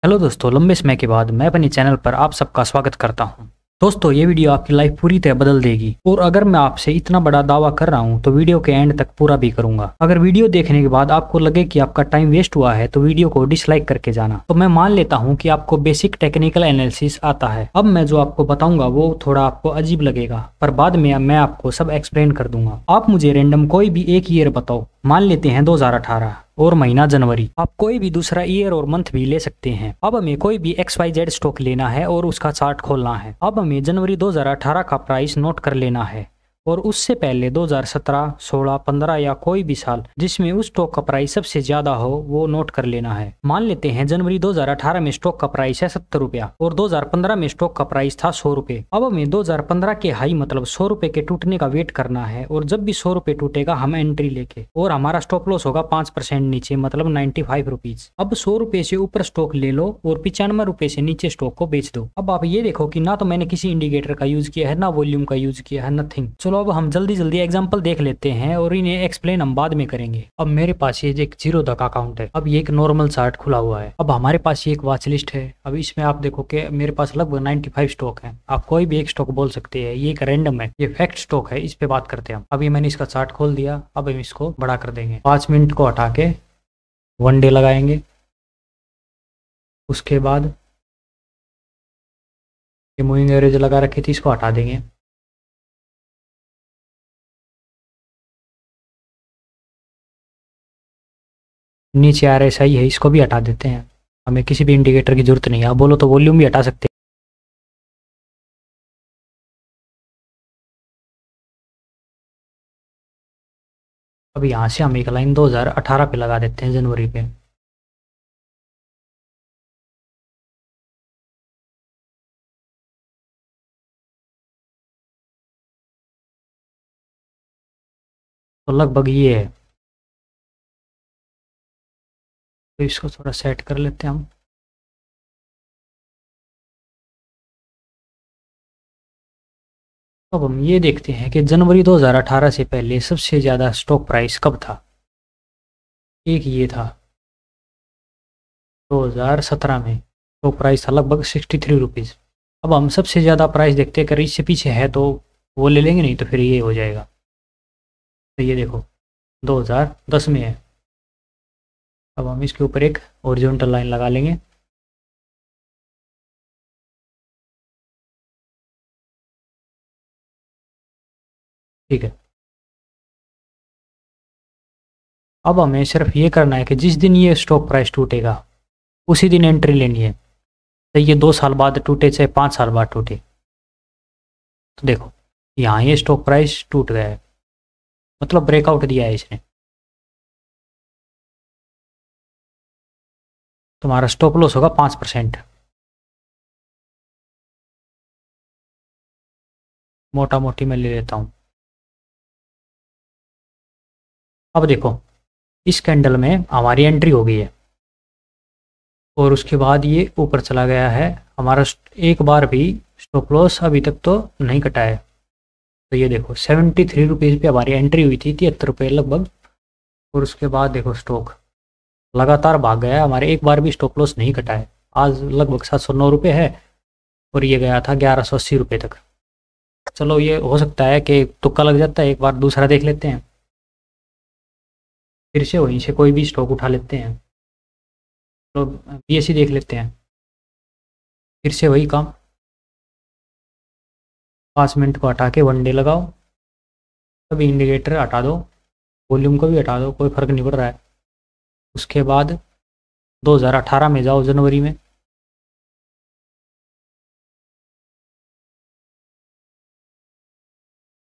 Hello दोस्तों, लंबे समय के बाद मैं अपने चैनल पर आप सबका स्वागत करता हूं। दोस्तों, ये वीडियो आपकी लाइफ पूरी तरह बदल देगी और अगर मैं आपसे इतना बड़ा दावा कर रहा हूं तो वीडियो के एंड तक पूरा भी करूंगा। अगर वीडियो देखने के बाद आपको लगे कि आपका टाइम वेस्ट हुआ है तो वीडियो को डिसलाइक करके जाना। तो मैं मान लेता हूं कि आपको बेसिक टेक्निकल एनालिसिस आता है। अब मैं जो आपको बताऊंगा वो थोड़ा आपको अजीब लगेगा, पर बाद में मैं आपको सब एक्सप्लेन कर दूंगा। आप मुझे रैंडम कोई भी एक ईयर बताओ। मान लेते हैं 2018 और महीना जनवरी। आप कोई भी दूसरा ईयर और मंथ भी ले सकते हैं। अब हमें कोई भी XYZ स्टॉक लेना है और उसका चार्ट खोलना है। अब हमें जनवरी 2018 का प्राइस नोट कर लेना है और उससे पहले 2017, 16, 15 या कोई भी साल जिसमें उस स्टॉक का प्राइस सबसे ज्यादा हो वो नोट कर लेना है। मान लेते हैं जनवरी 2018 में स्टॉक का प्राइस है 70 रुपया और 2015 में स्टॉक का प्राइस था 100 रुपए। अब हमें 2015 के हाई मतलब 100 रुपए के टूटने का वेट करना है और जब भी 100 रुपए टूटेगा हम एंट्री लेके और हमारा स्टॉप लॉस होगा 5% नीचे मतलब 95 रुपीज। अब 100 रुपए से ऊपर स्टॉक ले लो और 95 रुपए से नीचे स्टॉक को बेच दो। अब आप ये देखो कि ना तो मैंने किसी इंडिकेटर का यूज किया है ना वॉल्यूम का यूज किया है, नथिंग। चलो अब हम जल्दी जल्दी एग्जांपल देख लेते हैं और इन्हें एक्सप्लेन हम बाद में करेंगे। अब मेरे पास ये एक जीरो द का अकाउंट है। अब ये एक नॉर्मल चार्ट खुला हुआ है। अब हमारे पास ये एक वॉच लिस्ट है। अब इसमें आप देखो कि मेरे पास लगभग 95 स्टॉक है। आप कोई भी एक स्टॉक बोल सकते हैं, ये एक रैंडम है, ये फैक्ट स्टॉक है, इस पे बात करते हैं हम। अभी मैंने इसका चार्ट खोल दिया। अब हम इसको बड़ा कर देंगे। 5 मिनट को हटा के 1 डे लगाएंगे। उसके बाद ये मूविंग एवरेज लगा रखी थी, इसको हटा देंगे। नीचे RSI है, इसको भी हटा देते हैं। हमें किसी भी इंडिकेटर की जरूरत नहीं है। आप बोलो तो वॉल्यूम भी हटा सकते हैं। अब यहाँ से हम एक लाइन 2018 पे लगा देते हैं, जनवरी पे। तो लगभग ये है। तो इसको थोड़ा सेट कर लेते हैं हम। अब हम ये देखते हैं कि जनवरी 2018 से पहले सबसे ज़्यादा स्टॉक प्राइस कब था। एक ये था 2017 में। स्टॉक प्राइस था लगभग 63 रुपीज़। अब हम सबसे ज़्यादा प्राइस देखते हैं, अगर इससे पीछे है तो वो ले लेंगे, नहीं तो फिर ये हो जाएगा। तो ये देखो 2010 में है। अब हम इसके ऊपर एक हॉरिजॉन्टल लाइन लगा लेंगे। ठीक है। अब हमें सिर्फ ये करना है कि जिस दिन ये स्टॉक प्राइस टूटेगा उसी दिन एंट्री लेनी है। तो ये 2 साल बाद टूटे चाहे 5 साल बाद टूटे। तो देखो यहाँ ये स्टॉक प्राइस टूट गया है, मतलब ब्रेकआउट दिया है इसने। तुम्हारा स्टॉप लॉस होगा 5%। मोटा मोटी मैं ले लेता हूँ। अब देखो इस कैंडल में हमारी एंट्री हो गई है और उसके बाद ये ऊपर चला गया है। हमारा एक बार भी स्टॉप लॉस अभी तक तो नहीं कटा है। तो ये देखो 73 रुपीज़ पे हमारी एंट्री हुई थी, 73 रुपये लगभग। और उसके बाद देखो स्टॉक लगातार भाग गया है, हमारे एक बार भी स्टॉप लॉस नहीं कटा है। आज लगभग 709 रुपये है और ये गया था 1180 रुपये तक। चलो ये हो सकता है कि तुक्का लग जाता है, एक बार दूसरा देख लेते हैं। फिर से वहीं से कोई भी स्टॉक उठा लेते हैं। तो BSE देख लेते हैं। फिर से वही काम, 5 मिनट को हटा के 1 डे लगाओ। सभी इंडिकेटर हटा दो, वॉल्यूम को भी हटा दो, कोई फ़र्क नहीं पड़ रहा है। उसके बाद 2018 में जाओ, जनवरी में।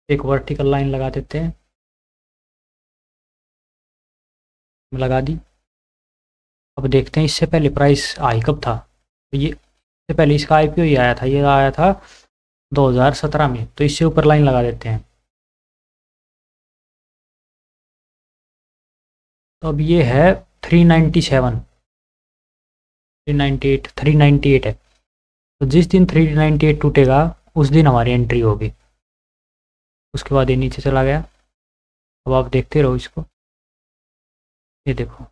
एक वर्टिकल लाइन लगा देते हैं। लगा दी। अब देखते हैं इससे पहले प्राइस आई कब था। तो ये इससे पहले इसका IPO ही आया था, ये आया था 2017 में। तो इससे ऊपर लाइन लगा देते हैं। तो अब ये है 397, 398, 398 है। तो जिस दिन 398 टूटेगा उस दिन हमारी एंट्री होगी। उसके बाद ये नीचे चला गया। अब आप देखते रहो इसको। ये देखो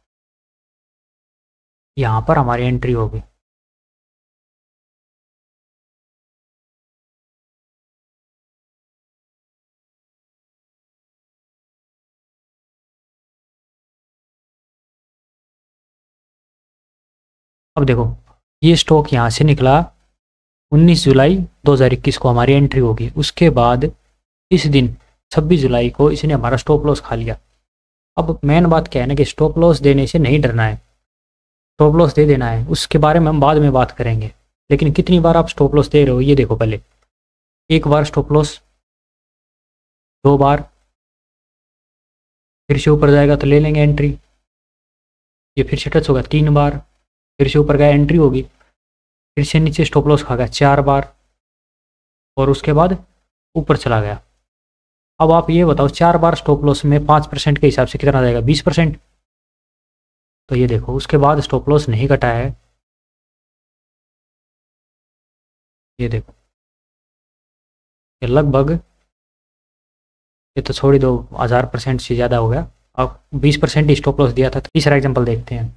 यहाँ पर हमारी एंट्री होगी। अब देखो ये स्टॉक यहाँ से निकला 19 जुलाई 2021 को हमारी एंट्री होगी। उसके बाद इस दिन 26 जुलाई को इसने हमारा स्टॉप लॉस खा लिया। अब मेन बात क्या है ना कि स्टॉप लॉस देने से नहीं डरना है, स्टॉप लॉस दे देना है, उसके बारे में हम बाद में बात करेंगे। लेकिन कितनी बार आप स्टॉप लॉस दे रहे हो ये देखो पहले। एक बार स्टॉप लॉस, दो बार, फिर से ऊपर जाएगा तो ले लेंगे एंट्री, ये फिर से टच होगा तीन बार, फिर से ऊपर गया एंट्री होगी, फिर से नीचे स्टॉप लॉस खा गया चार बार, और उसके बाद ऊपर चला गया। अब आप ये बताओ चार बार स्टॉप लॉस में 5% के हिसाब से कितना आ जाएगा, 20%। तो ये देखो उसके बाद स्टॉप लॉस नहीं कटा है, ये देखो ये लगभग, ये तो छोड़ ही दो, 1000% से ज़्यादा हो गया। अब 20% ही स्टॉप लॉस दिया था। तीसरा एग्जांपल देखते हैं,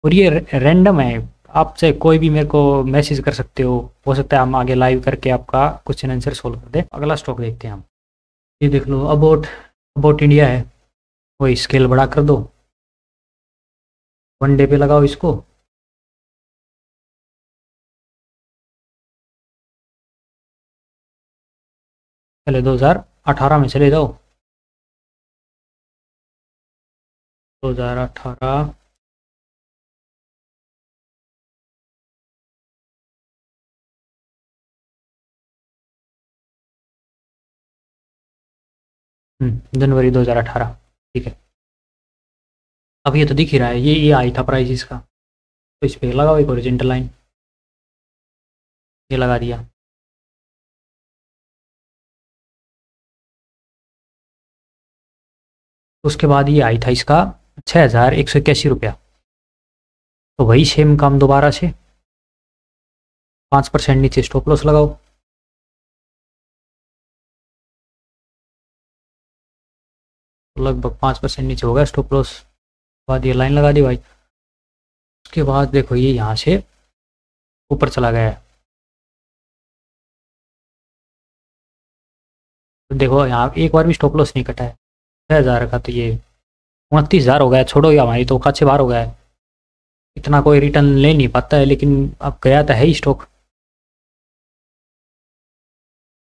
और ये रैंडम है, आपसे कोई भी मेरे को मैसेज कर सकते हो सकता है हम आगे लाइव करके आपका क्वेश्चन आंसर सोल्व कर दें। अगला स्टॉक देखते हैं हम, ये देख लो अबाउट, अबाउट इंडिया है, वही स्केल बड़ा कर दो, वन डे पे लगाओ इसको, पहले 2018 में चले जाओ, 2018, जनवरी 2018, ठीक है। अब ये तो दिख ही रहा है, ये आई था प्राइस इसका, तो इस पर लगाओ एक ओरिजेंटल लाइन, ये लगा दिया। उसके बाद ये आई था इसका 6181 रुपया, तो वही सेम काम दोबारा से 5% नीचे स्टॉप लॉस लगाओ, तो लगभग 5% नीचे हो गया स्टॉप लॉस, बाद ये लाइन लगा दी भाई। उसके बाद देखो ये यहाँ से ऊपर चला गया है, तो देखो यहाँ एक बार भी स्टॉप लॉस नहीं कटा है। 6000 का, तो ये 29,000 हो गया, छोड़ो ये हमारी तो काछे बाहर हो गया है, इतना कोई रिटर्न ले नहीं पाता है, लेकिन अब गया तो है ही स्टॉक।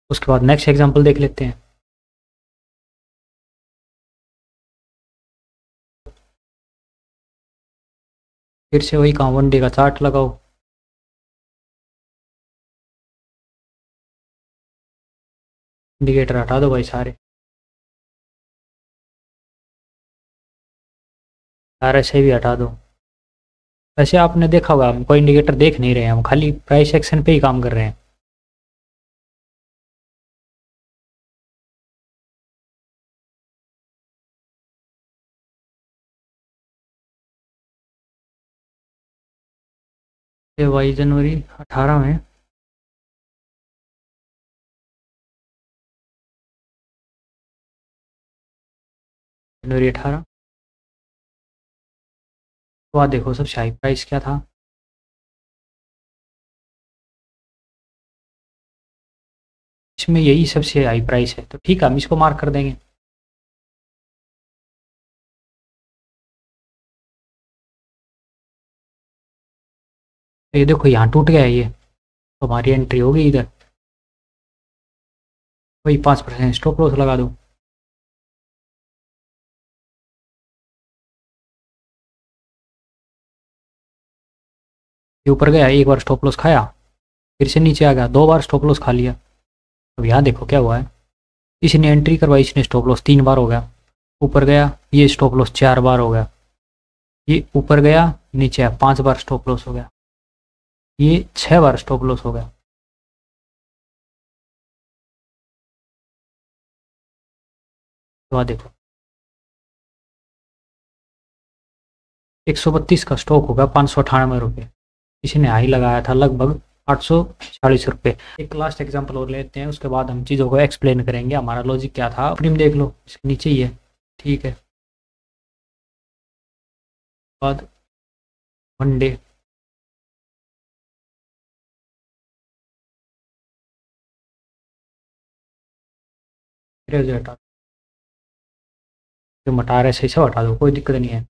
उसके बाद नेक्स्ट एग्जांपल देख लेते हैं, फिर से वही काम, वन डे का चार्ट लगाओ, इंडिकेटर हटा दो भाई सारे, सारे से भी हटा दो। वैसे आपने देखा होगा हम कोई इंडिकेटर देख नहीं रहे हैं, हम खाली प्राइस एक्शन पे ही काम कर रहे हैं। ये भाई जनवरी 18 में, जनवरी 18, तो आप देखो सबसे हाई प्राइस क्या था, इसमें यही सबसे हाई प्राइस है, तो ठीक है हम इसको मार्क कर देंगे। तो ये देखो यहाँ टूट गया है ये, तो हमारी एंट्री होगी इधर, वही 5% स्टॉप लॉस लगा दो। ये ऊपर गया, एक बार स्टॉप लॉस खाया, फिर से नीचे आ गया, दो बार स्टॉप लॉस खा लिया। अब यहाँ देखो क्या हुआ है, इसने एंट्री करवाई, इसने स्टॉप लॉस 3 बार हो गया, ऊपर गया, ये स्टॉप लॉस 4 बार हो गया, ये ऊपर गया, नीचे आया, 5 बार स्टॉप लॉस हो गया, ये 6 बार स्टॉप लॉस हो गया। तो वहाँ देखो 132 का स्टॉक होगा, 598 रुपये, इसने हाई लगाया था लगभग 840 रुपये। एक लास्ट एग्जांपल और लेते हैं, उसके बाद हम चीज़ों को एक्सप्लेन करेंगे, हमारा लॉजिक क्या था। प्रीम देख लो इसके नीचे ही है, ठीक है। बाद वन डे, जो हटा, जो मटा रहे सही से हटा दो, कोई दिक्कत नहीं है।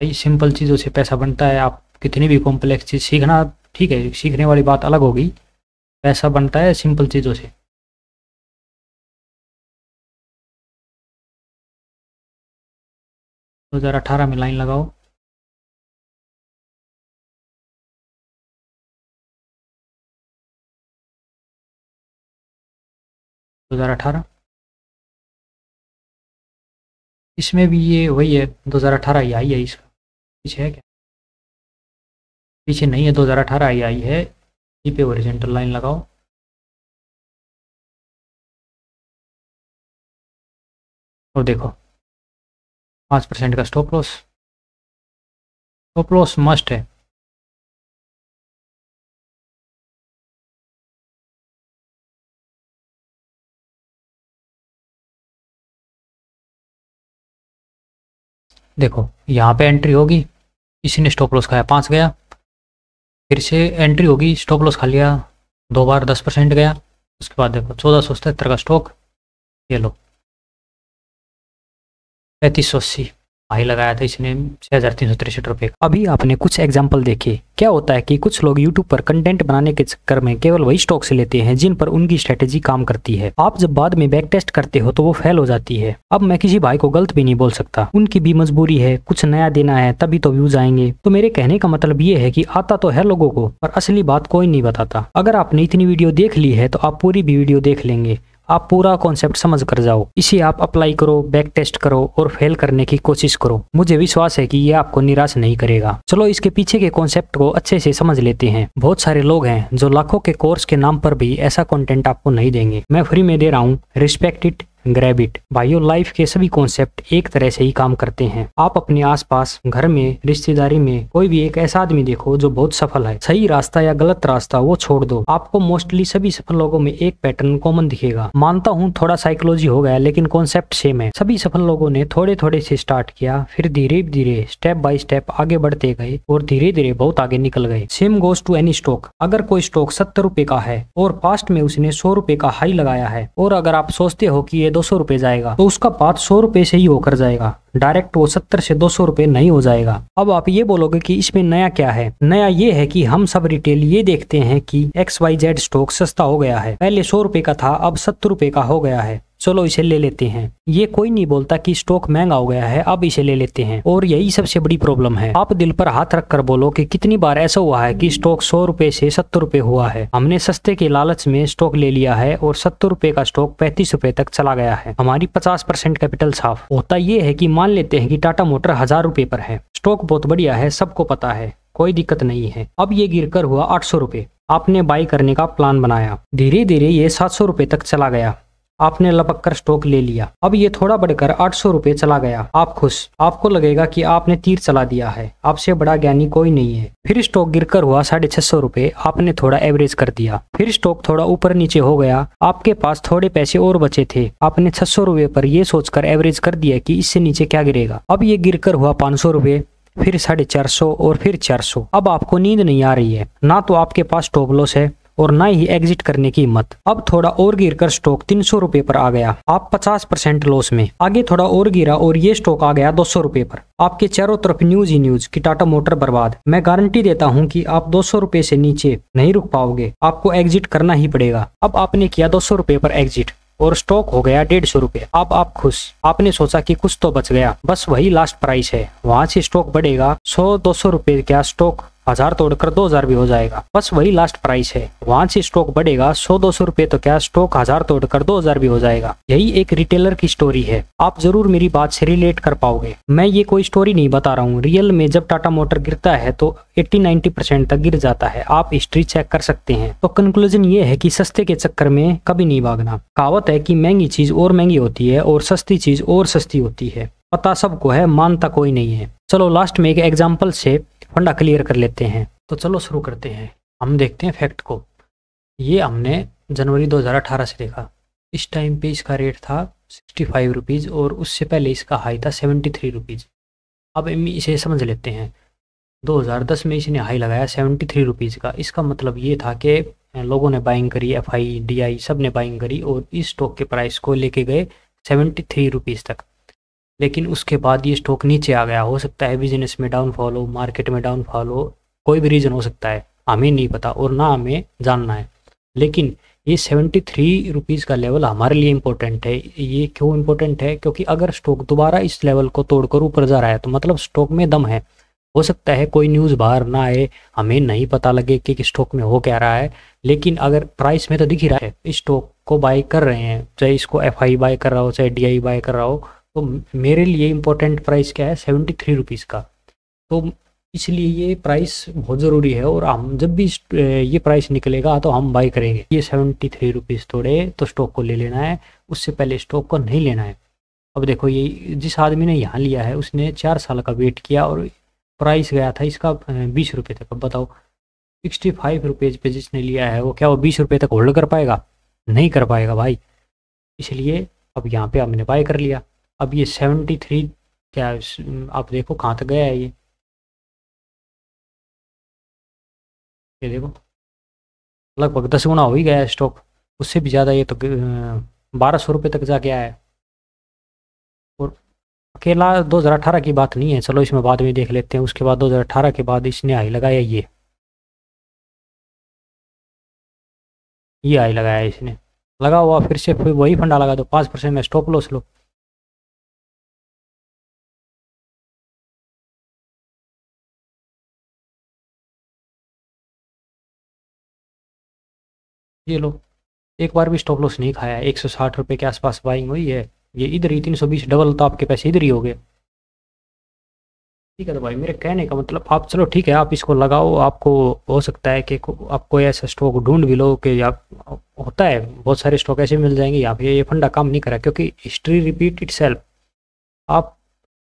भाई सिंपल चीज़ों से पैसा बनता है। आप कितनी भी कॉम्प्लेक्स चीज़ सीखना, ठीक है, सीखने वाली बात अलग होगी, पैसा बनता है सिंपल चीज़ों से। तो 2018 में लाइन लगाओ। 2018 इसमें भी ये वही है, 2018 ही आई है। इसका पीछे है क्या? पीछे नहीं है, 2018 ही आई है। ई पे ओरिजेंटल लाइन लगाओ। और देखो 5% का stop loss. Stop loss must है। देखो यहाँ पे एंट्री होगी, किसी ने स्टॉप लॉस खाया, 5 गया। फिर से एंट्री होगी, स्टॉप लॉस खा लिया, 2 बार 10% गया। उसके बाद देखो 1477 का स्टॉक, ये लो 3580 हाई लगाया था इसने, 6363 रुपये। अभी आपने कुछ एग्जाम्पल देखे। क्या होता है कि कुछ लोग यूट्यूब पर कंटेंट बनाने के चक्कर में केवल वही स्टॉक से लेते हैं जिन पर उनकी स्ट्रेटेजी काम करती है। आप जब बाद में बैक टेस्ट करते हो तो वो फेल हो जाती है। अब मैं किसी भाई को गलत भी नहीं बोल सकता, उनकी भी मजबूरी है, कुछ नया देना है तभी तो व्यूज आएंगे। तो मेरे कहने का मतलब ये है कि आता तो है लोगों को, पर असली बात कोई नहीं बताता। अगर आपने इतनी वीडियो देख ली है तो आप पूरी भी वीडियो देख लेंगे, आप पूरा कॉन्सेप्ट समझ कर जाओ। इसे आप अप्लाई करो, बैक टेस्ट करो और फेल करने की कोशिश करो। मुझे विश्वास है कि ये आपको निराश नहीं करेगा। चलो इसके पीछे के कॉन्सेप्ट को अच्छे से समझ लेते हैं। बहुत सारे लोग हैं जो लाखों के कोर्स के नाम पर भी ऐसा कंटेंट आपको नहीं देंगे। मैं फ्री में दे रहा हूँ, रिस्पेक्ट इट, ग्रैब इट। भाइयों, लाइफ के सभी कॉन्सेप्ट एक तरह से ही काम करते हैं। आप अपने आसपास, घर में, रिश्तेदारी में कोई भी एक ऐसा आदमी देखो जो बहुत सफल है। सही रास्ता या गलत रास्ता वो छोड़ दो, आपको मोस्टली सभी सफल लोगों में एक पैटर्न कॉमन दिखेगा। मानता हूँ थोड़ा साइकोलॉजी हो गया, लेकिन कॉन्सेप्ट सेम है। सभी सफल लोगों ने थोड़े थोड़े से स्टार्ट किया, फिर धीरे धीरे स्टेप बाय स्टेप आगे बढ़ते गए और धीरे धीरे बहुत आगे निकल गए। Same goes to any stock. अगर कोई स्टॉक 70 रुपए का है और पास्ट में उसने 100 रुपए का हाई लगाया है, और अगर आप सोचते हो कि 200 रुपए जाएगा, तो उसका पाथ 100 रुपए से ही होकर जाएगा। डायरेक्ट वो 70 से 200 रुपए नहीं हो जाएगा। अब आप ये बोलोगे कि इसमें नया क्या है? नया ये है कि हम सब रिटेल ये देखते हैं कि XYZ स्टॉक सस्ता हो गया है, पहले 100 रुपए का था अब 70 रुपए का हो गया है, चलो इसे ले लेते हैं। ये कोई नहीं बोलता कि स्टॉक महंगा हो गया है, अब इसे ले लेते हैं। और यही सबसे बड़ी प्रॉब्लम है। आप दिल पर हाथ रख कर बोलो कि कितनी बार ऐसा हुआ है कि स्टॉक 100 रुपए से 70 रुपए हुआ है। हमने सस्ते के लालच में स्टॉक ले लिया है और 70 रुपए का स्टॉक 35 रुपए तक चला गया है। हमारी 50% कैपिटल साफ। होता ये है कि मान लेते हैं कि टाटा मोटर 1000 रुपए पर है, स्टॉक बहुत बढ़िया है, सबको पता है, कोई दिक्कत नहीं है। अब ये गिरकर हुआ 800 रुपए। आपने बाई करने का प्लान बनाया, धीरे धीरे ये 700 रुपए तक चला गया, आपने लपक कर स्टॉक ले लिया। अब ये थोड़ा बढ़कर 800 रुपए चला गया, आप खुश। आपको लगेगा कि आपने तीर चला दिया है, आपसे बड़ा ज्ञानी कोई नहीं है। फिर स्टॉक गिरकर हुआ 650 रुपए, आपने थोड़ा एवरेज कर दिया। फिर स्टॉक थोड़ा ऊपर नीचे हो गया, आपके पास थोड़े पैसे और बचे थे, आपने 600 रुपए पर यह सोचकर एवरेज कर दिया कि इससे नीचे क्या गिरेगा। अब ये गिरकर हुआ 500 रुपए, फिर 450 और फिर 400। अब आपको नींद नहीं आ रही है, ना तो आपके पास स्टॉप लॉस है और ना ही एग्जिट करने की हिम्मत। अब थोड़ा और गिरकर स्टॉक 300 रुपए पर आ गया, आप 50% लॉस में। आगे थोड़ा और गिरा और ये स्टॉक आ गया 200 रुपए पर। आपके चारों तरफ न्यूज ही न्यूज कि टाटा मोटर बर्बाद। मैं गारंटी देता हूं कि आप 200 रुपए से नीचे नहीं रुक पाओगे, आपको एग्जिट करना ही पड़ेगा। अब आपने किया 200 रुपए पर एग्जिट और स्टॉक हो गया 150 रुपए। अब आप खुश, आपने सोचा कि कुछ तो बच गया, बस वही लास्ट प्राइस है, वहां से स्टॉक बढ़ेगा 100-200 रुपए, क्या स्टॉक 1000 तोड़कर 2000 भी हो जाएगा, बस वही लास्ट प्राइस है, वहां से स्टॉक बढ़ेगा 100-200 रुपए, तो क्या स्टॉक 1000 तोड़कर 2000 भी हो जाएगा। यही एक रिटेलर की स्टोरी है, आप जरूर मेरी बात से रिलेट कर पाओगे। मैं ये कोई स्टोरी नहीं बता रहा हूँ, रियल में जब टाटा मोटर गिरता है तो 80-90% तक गिर जाता है, आप हिस्ट्री चेक कर सकते हैं। तो कंक्लूजन ये है कि सस्ते के चक्कर में कभी नहीं भागना। कहावत है कि महंगी चीज और महंगी होती है और सस्ती चीज और सस्ती होती है। पता सबको है, मानता कोई नहीं है। चलो लास्ट में एक एग्जाम्पल से फंडा क्लियर कर लेते हैं। तो चलो शुरू करते हैं। हम देखते हैं फैक्ट को। ये हमने जनवरी 2018 से देखा। इस टाइम पे इसका रेट था 65 रुपीज़ और उससे पहले इसका हाई था 73 रुपीज़। अब इसे समझ लेते हैं। 2010 में इसने हाई लगाया 73 रुपीज़ का। इसका मतलब ये था कि लोगों ने बाइंग करी, FI DI सब ने बाइंग करी और इस स्टॉक के प्राइस को लेके गए 73 रुपीज़ तक। लेकिन उसके बाद ये स्टॉक नीचे आ गया। हो सकता है बिजनेस में डाउनफॉल हो, मार्केट में डाउनफॉल हो, कोई भी रीज़न हो सकता है, हमें नहीं पता और ना हमें जानना है। लेकिन ये 73 रुपीज़ का लेवल हमारे लिए इम्पोर्टेंट है। ये क्यों इम्पोर्टेंट है? क्योंकि अगर स्टॉक दोबारा इस लेवल को तोड़कर ऊपर जा रहा है तो मतलब स्टॉक में दम है। हो सकता है कोई न्यूज़ बाहर ना आए, हमें नहीं पता लगे कि स्टॉक में हो क्या रहा है, लेकिन अगर प्राइस में तो दिख ही रहा है इस स्टॉक को बाई कर रहे हैं, चाहे इसको एफआई बाय कर रहा हो चाहे डीआई बाय कर रहा हो। तो मेरे लिए इम्पोर्टेंट प्राइस क्या है? 73 रुपीज़ का। तो इसलिए ये प्राइस बहुत ज़रूरी है और हम जब भी ये प्राइस निकलेगा तो हम बाई करेंगे। ये 73 रुपीज़ तोड़े तो स्टॉक को ले लेना है, उससे पहले स्टॉक को नहीं लेना है। अब देखो ये जिस आदमी ने यहाँ लिया है उसने 4 साल का वेट किया और प्राइस गया था इसका 20 रुपये तक। अब बताओ 65 रुपीज़ पे जिसने लिया है वो क्या वो 20 रुपये तक होल्ड कर पाएगा? नहीं कर पाएगा भाई। इसलिए अब यहाँ पे हमने बाय कर लिया। अब ये 73 क्या आप देखो कहाँ तक गया है ये देखो लगभग 10 गुना हो ही गया है स्टॉक, उससे भी ज़्यादा। ये तो 1200 रुपये तक जा गया है। और अकेला 2018 की बात नहीं है, चलो इसमें बाद में देख लेते हैं। उसके बाद 2018 के बाद इसने हाई लगाया, ये हाई लगाया इसने, लगा हुआ फिर से फिर वही फंडा लगा दो, 5% में स्टॉप लॉस लो। ये लो, एक बार भी स्टॉप लॉस नहीं खाया है। 160 रुपये के आसपास बाइंग हुई है, ये इधर ही 320 डबल, तो आपके पैसे इधर ही हो गए। ठीक है तो भाई मेरे कहने का मतलब आप चलो ठीक है आप इसको लगाओ। आपको हो सकता है कि आप कोई ऐसा स्टॉक ढूंढ भी लो कि आप, होता है बहुत सारे स्टॉक ऐसे मिल जाएंगे यहाँ पे ये फंडा काम नहीं करा, क्योंकि हिस्ट्री रिपीट इटसेल्फ। आप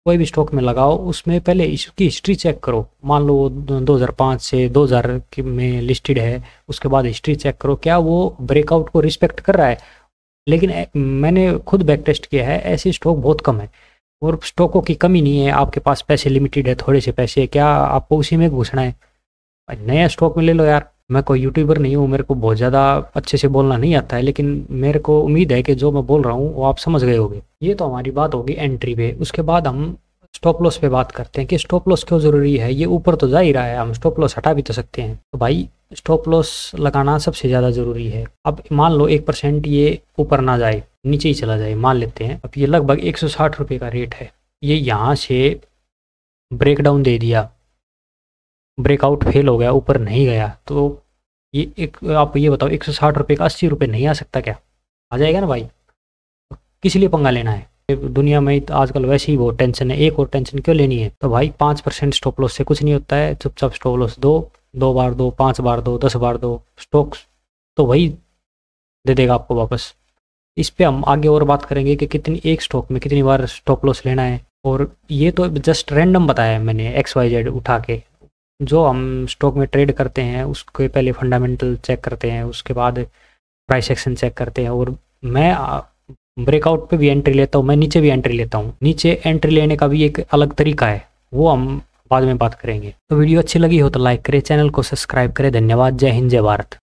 कोई भी स्टॉक में लगाओ उसमें पहले इसकी हिस्ट्री चेक करो। मान लो 2005 से 2000 में लिस्टेड है, उसके बाद हिस्ट्री चेक करो क्या वो ब्रेकआउट को रिस्पेक्ट कर रहा है। लेकिन मैंने खुद बैक टेस्ट किया है, ऐसे स्टॉक बहुत कम है और स्टॉकों की कमी नहीं है। आपके पास पैसे लिमिटेड है, थोड़े से पैसे, क्या आपको उसी में घुसना है? नया स्टॉक में ले लो यार। मैं कोई यूट्यूबर नहीं हूँ, मेरे को बहुत ज़्यादा अच्छे से बोलना नहीं आता है, लेकिन मेरे को उम्मीद है कि जो मैं बोल रहा हूँ वो आप समझ गए होंगे। ये तो हमारी बात होगी एंट्री पे। उसके बाद हम स्टॉप लॉस पे बात करते हैं कि स्टॉप लॉस क्यों ज़रूरी है। ये ऊपर तो जा ही रहा है, हम स्टॉप लॉस हटा भी तो सकते हैं। तो भाई स्टॉप लॉस लगाना सबसे ज़्यादा ज़रूरी है। अब मान लो 1% ये ऊपर ना जाए, नीचे ही चला जाए, मान लेते हैं। अब ये लगभग 160 रुपये का रेट है, ये यहाँ से ब्रेकडाउन दे दिया, ब्रेकआउट फेल हो गया, ऊपर नहीं गया, तो ये एक आप ये बताओ 160 रुपये का 80 रुपये नहीं आ सकता क्या? आ जाएगा ना भाई। किस लिए पंगा लेना है? दुनिया में तो आजकल वैसे ही बहुत टेंशन है, एक और टेंशन क्यों लेनी है? तो भाई 5% स्टॉप लॉस से कुछ नहीं होता है। चुपचाप स्टॉप लॉस दो, 2 बार दो, 5 बार दो, 10 बार दो, स्टॉक तो वही दे देगा आपको वापस। इस पे हम आगे और बात करेंगे कि कितनी एक स्टॉक में कितनी बार स्टॉप लॉस लेना है। और ये तो जस्ट रैंडम बताया है मैंने, XYZ उठा के। जो हम स्टॉक में ट्रेड करते हैं उसके पहले फंडामेंटल चेक करते हैं, उसके बाद प्राइस एक्शन चेक करते हैं। और मैं ब्रेकआउट पे भी एंट्री लेता हूँ, मैं नीचे भी एंट्री लेता हूँ। नीचे एंट्री लेने का भी एक अलग तरीका है, वो हम बाद में बात करेंगे। तो वीडियो अच्छी लगी हो तो लाइक करें, चैनल को सब्सक्राइब करें। धन्यवाद। जय हिंद, जय भारत।